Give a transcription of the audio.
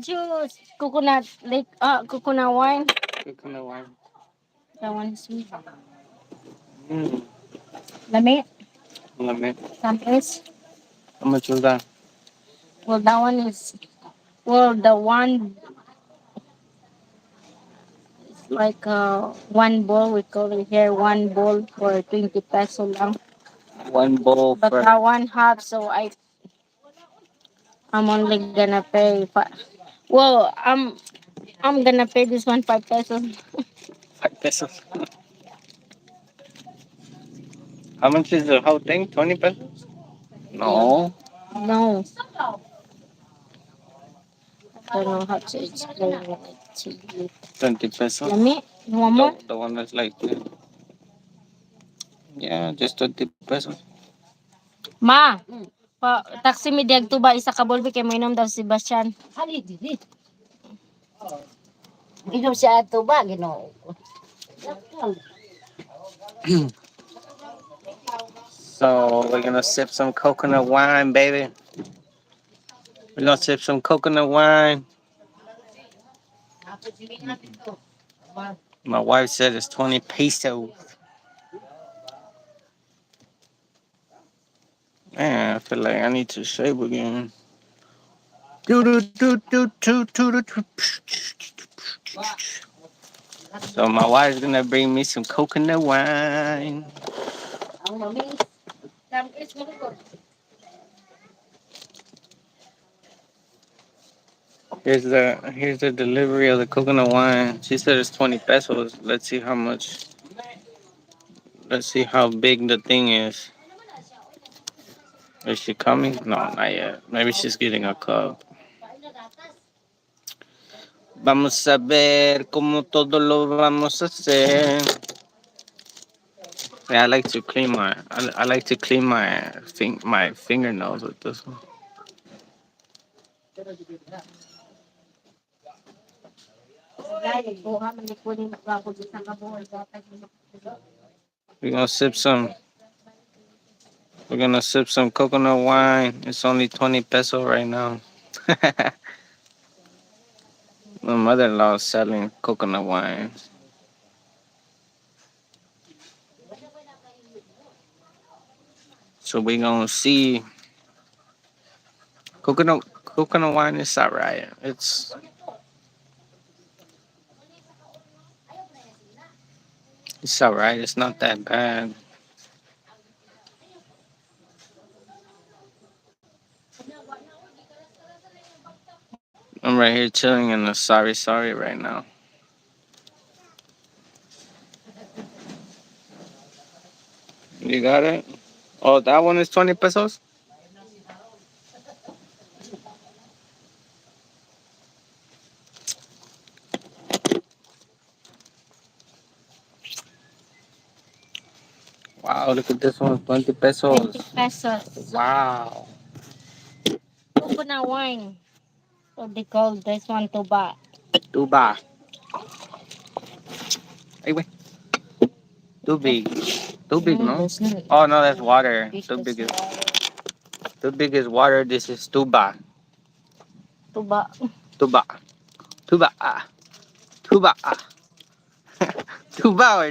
juice. Coconut wine. Coconut wine. That one is sweet. Mm. Lami. Love it. Tamis. How much was that? Well, that one is. Well, the one is like one bowl. We call it here one bowl for 20 peso lang. One bowl But for that one half, so I'm only gonna pay. Well, I'm gonna pay this one 5 pesos. 5 pesos. How much is the whole thing? 20 pesos? No. No, I don't know how to explain it to you. 20 pesos. Let me. You want more? The one that's like, yeah, just 20 pesos. Ma, taxi mi diag tuba isa ka bolbi kay mo inom daw si Sebastian. Ali, dili. Inom siya ato ba, Ginoo? So we're gonna sip some coconut wine, baby. We're gonna sip some coconut wine. My wife said it's 20 pesos. Man, I feel like I need to shave again. So my wife's gonna bring me some coconut wine. Ang mami, tamis mo ko. Here's the delivery of the coconut wine. She said it's 20 pesos. Let's see how much. Let's see how big the thing is. Is she coming? No, not yet. Maybe she's getting a cup. Vamos a ver cómo todo lo vamos a hacer. Yeah, I like to clean I like to clean my fingernails with this one. We're gonna sip some. We're gonna sip some coconut wine. It's only 20 peso right now. My mother-in-law is selling coconut wine. So we're gonna see. Coconut wine is alright. It's alright. It's not that bad. I'm right here chilling in the sorry right now. You got it? Oh, that one is 20 pesos? Wow, look at this one, 20 pesos. 20 pesos. Wow. Coconut wine. So they call this one tuba. Tuba. Hey, wait. Too big. Too big, No, no? this is Oh, no, that's water. water. Too big is water. This is tuba. Tuba. Tuba. Tuba. Tuba. Tuba or